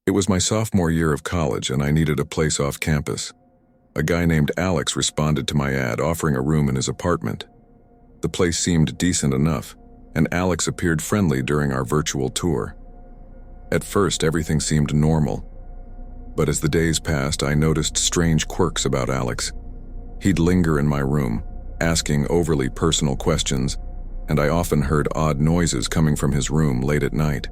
It was my sophomore year of college and I needed a place off campus. A guy named Alex responded to my ad offering a room in his apartment. The place seemed decent enough, and Alex appeared friendly during our virtual tour. At first, everything seemed normal, but as the days passed, I noticed strange quirks about Alex. He'd linger in my room, asking overly personal questions, and I often heard odd noises coming from his room late at night.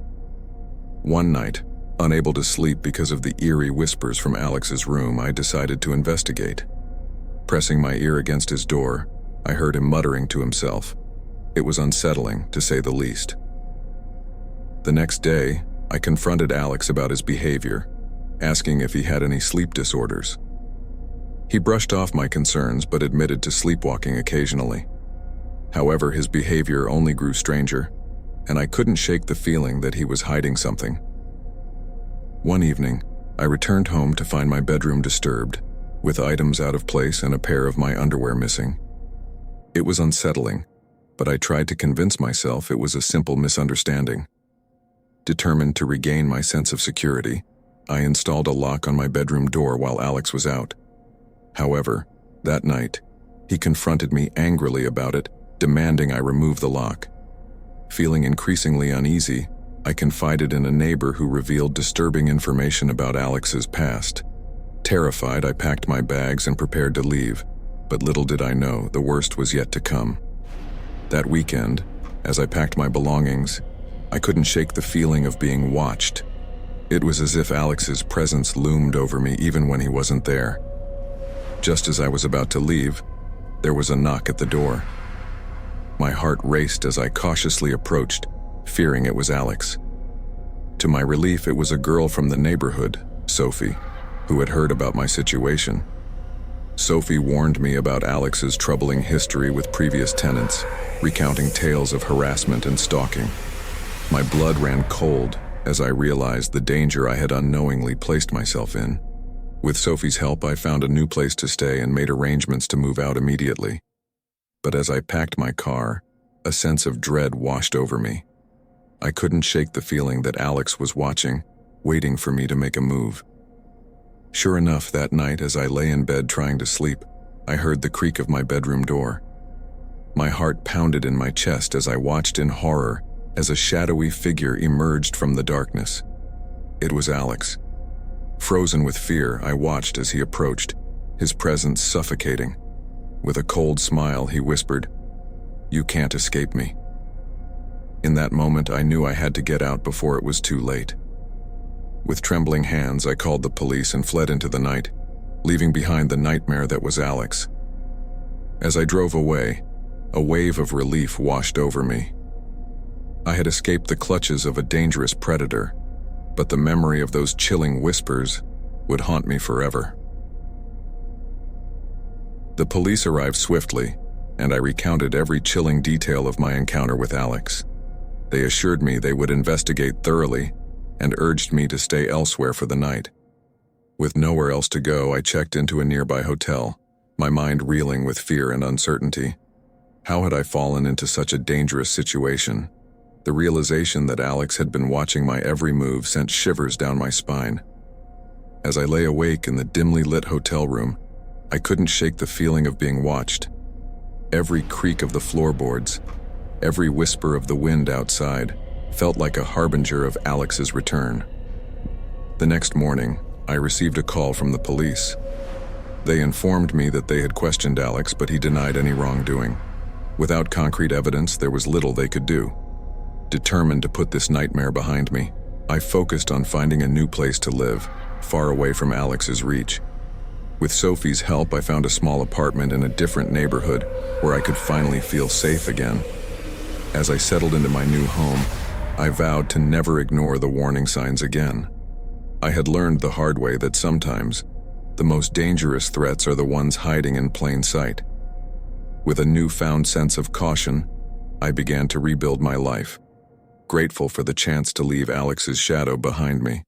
One night, unable to sleep because of the eerie whispers from Alex's room, I decided to investigate. Pressing my ear against his door, I heard him muttering to himself. It was unsettling, to say the least. The next day, I confronted Alex about his behavior, asking if he had any sleep disorders. He brushed off my concerns but admitted to sleepwalking occasionally. However, his behavior only grew stranger, and I couldn't shake the feeling that he was hiding something. One evening, I returned home to find my bedroom disturbed, with items out of place and a pair of my underwear missing. It was unsettling, but I tried to convince myself it was a simple misunderstanding. Determined to regain my sense of security, I installed a lock on my bedroom door while Alex was out. However, that night, he confronted me angrily about it, demanding I remove the lock. Feeling increasingly uneasy, I confided in a neighbor who revealed disturbing information about Alex's past. Terrified, I packed my bags and prepared to leave, but little did I know the worst was yet to come. That weekend, as I packed my belongings, I couldn't shake the feeling of being watched. It was as if Alex's presence loomed over me even when he wasn't there. Just as I was about to leave, there was a knock at the door. My heart raced as I cautiously approached, fearing it was Alex. To my relief, it was a girl from the neighborhood, Sophie, who had heard about my situation. Sophie warned me about Alex's troubling history with previous tenants, recounting tales of harassment and stalking. My blood ran cold as I realized the danger I had unknowingly placed myself in. With Sophie's help, I found a new place to stay and made arrangements to move out immediately. But as I packed my car, a sense of dread washed over me. I couldn't shake the feeling that Alex was watching, waiting for me to make a move. Sure enough, that night as I lay in bed trying to sleep, I heard the creak of my bedroom door. My heart pounded in my chest as I watched in horror as a shadowy figure emerged from the darkness. It was Alex. Frozen with fear, I watched as he approached, his presence suffocating. With a cold smile, he whispered, "You can't escape me." In that moment, I knew I had to get out before it was too late. With trembling hands, I called the police and fled into the night, leaving behind the nightmare that was Alex. As I drove away, a wave of relief washed over me. I had escaped the clutches of a dangerous predator, but the memory of those chilling whispers would haunt me forever. The police arrived swiftly, and I recounted every chilling detail of my encounter with Alex. They assured me they would investigate thoroughly and urged me to stay elsewhere for the night. With nowhere else to go, I checked into a nearby hotel, my mind reeling with fear and uncertainty. How had I fallen into such a dangerous situation? The realization that Alex had been watching my every move sent shivers down my spine. As I lay awake in the dimly lit hotel room, I couldn't shake the feeling of being watched. Every creak of the floorboards, every whisper of the wind outside, felt like a harbinger of Alex's return. The next morning, I received a call from the police. They informed me that they had questioned Alex, but he denied any wrongdoing. Without concrete evidence, there was little they could do. Determined to put this nightmare behind me, I focused on finding a new place to live, far away from Alex's reach. With Sophie's help, I found a small apartment in a different neighborhood where I could finally feel safe again. As I settled into my new home, I vowed to never ignore the warning signs again. I had learned the hard way that sometimes the most dangerous threats are the ones hiding in plain sight. With a newfound sense of caution, I began to rebuild my life, grateful for the chance to leave Alex's shadow behind me.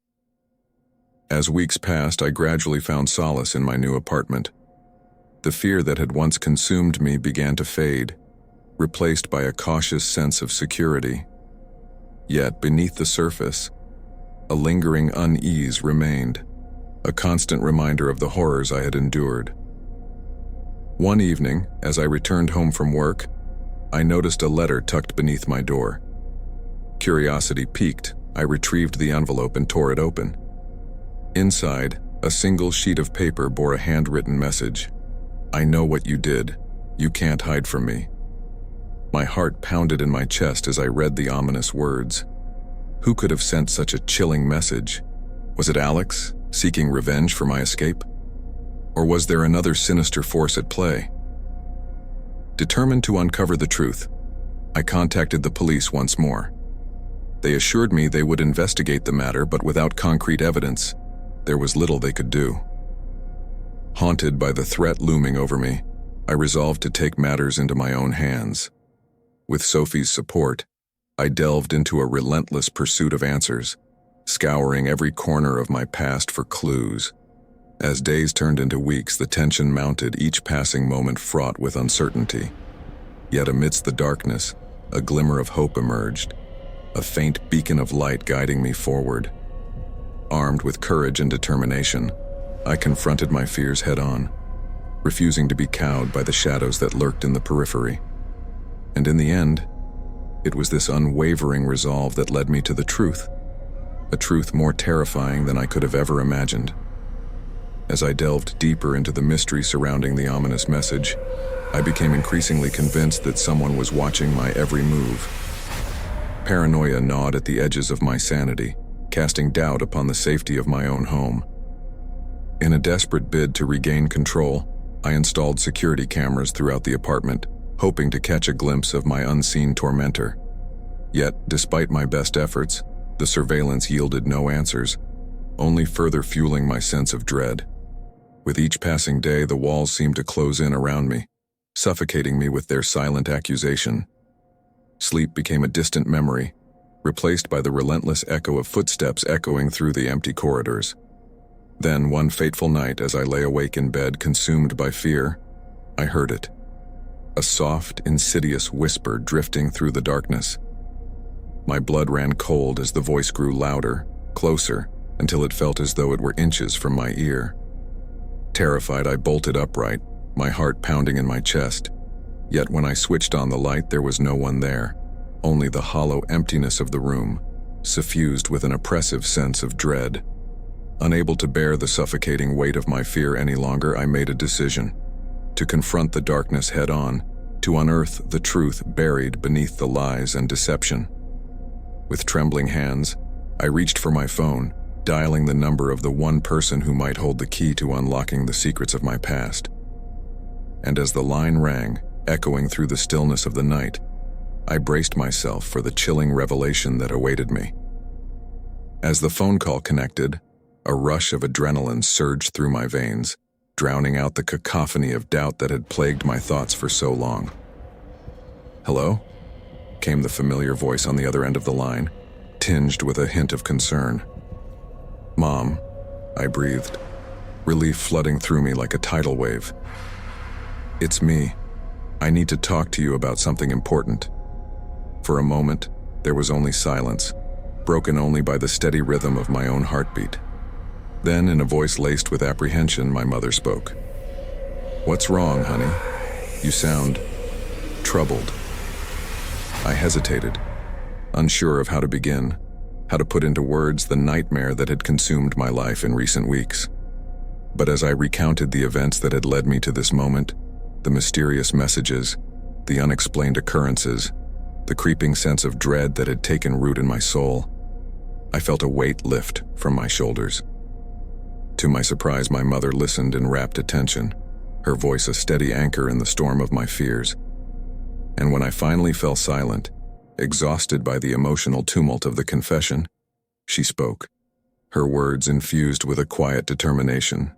As weeks passed, I gradually found solace in my new apartment. The fear that had once consumed me began to fade, replaced by a cautious sense of security. Yet, beneath the surface, A lingering unease remained, a constant reminder of the horrors I had endured. One evening, as I returned home from work, I noticed a letter tucked beneath my door. Curiosity piqued, I retrieved the envelope and tore it open. Inside, a single sheet of paper bore a handwritten message. "I know what you did. You can't hide from me." My heart pounded in my chest as I read the ominous words. Who could have sent such a chilling message? Was it Alex, seeking revenge for my escape? Or was there another sinister force at play? Determined to uncover the truth, I contacted the police once more. They assured me they would investigate the matter, but without concrete evidence, there was little they could do. Haunted by the threat looming over me, I resolved to take matters into my own hands. With Sophie's support, I delved into a relentless pursuit of answers, scouring every corner of my past for clues. As days turned into weeks, the tension mounted, each passing moment fraught with uncertainty. Yet amidst the darkness, a glimmer of hope emerged, a faint beacon of light guiding me forward. Armed with courage and determination, I confronted my fears head-on, refusing to be cowed by the shadows that lurked in the periphery. And in the end, it was this unwavering resolve that led me to the truth, a truth more terrifying than I could have ever imagined. As I delved deeper into the mystery surrounding the ominous message, I became increasingly convinced that someone was watching my every move. Paranoia gnawed at the edges of my sanity, casting doubt upon the safety of my own home. In a desperate bid to regain control, I installed security cameras throughout the apartment, hoping to catch a glimpse of my unseen tormentor. Yet, despite my best efforts, the surveillance yielded no answers, only further fueling my sense of dread. With each passing day, the walls seemed to close in around me, suffocating me with their silent accusation. Sleep became a distant memory, replaced by the relentless echo of footsteps echoing through the empty corridors. Then, one fateful night, as I lay awake in bed, consumed by fear, I heard it. A soft, insidious whisper drifting through the darkness. My blood ran cold as the voice grew louder, closer, until it felt as though it were inches from my ear. Terrified, I bolted upright, my heart pounding in my chest. Yet when I switched on the light, there was no one there, only the hollow emptiness of the room, suffused with an oppressive sense of dread. Unable to bear the suffocating weight of my fear any longer, I made a decision: to confront the darkness head-on, to unearth the truth buried beneath the lies and deception. With trembling hands, I reached for my phone, dialing the number of the one person who might hold the key to unlocking the secrets of my past. And as the line rang, echoing through the stillness of the night, I braced myself for the chilling revelation that awaited me. As the phone call connected, a rush of adrenaline surged through my veins, drowning out the cacophony of doubt that had plagued my thoughts for so long. "Hello?" came the familiar voice on the other end of the line, tinged with a hint of concern. "Mom," I breathed, relief flooding through me like a tidal wave. "It's me. I need to talk to you about something important." For a moment, there was only silence, broken only by the steady rhythm of my own heartbeat. Then, in a voice laced with apprehension, my mother spoke. "What's wrong, honey? You sound troubled." I hesitated, unsure of how to begin, how to put into words the nightmare that had consumed my life in recent weeks. But as I recounted the events that had led me to this moment, the mysterious messages, the unexplained occurrences, the creeping sense of dread that had taken root in my soul, I felt a weight lift from my shoulders. To my surprise, my mother listened in rapt attention, her voice a steady anchor in the storm of my fears. And when I finally fell silent, exhausted by the emotional tumult of the confession, she spoke, her words infused with a quiet determination.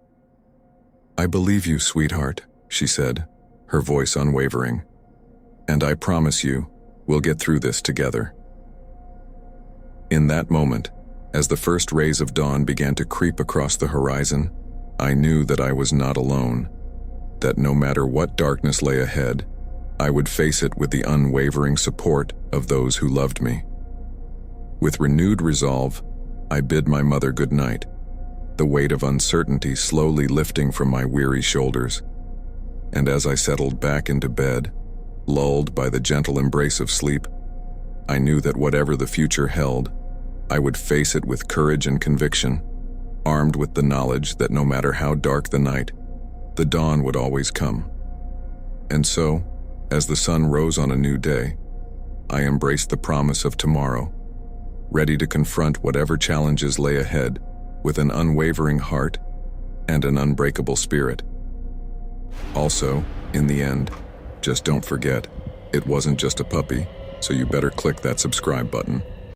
"I believe you, sweetheart," she said, her voice unwavering. "And I promise you, we'll get through this together." In that moment, as the first rays of dawn began to creep across the horizon, I knew that I was not alone, that no matter what darkness lay ahead, I would face it with the unwavering support of those who loved me. With renewed resolve, I bid my mother good night, the weight of uncertainty slowly lifting from my weary shoulders. And as I settled back into bed, lulled by the gentle embrace of sleep, I knew that whatever the future held, I would face it with courage and conviction, armed with the knowledge that no matter how dark the night, the dawn would always come. And so, as the sun rose on a new day, I embraced the promise of tomorrow, ready to confront whatever challenges lay ahead with an unwavering heart and an unbreakable spirit. Also, in the end, just don't forget, it wasn't just a puppy, so you better click that subscribe button.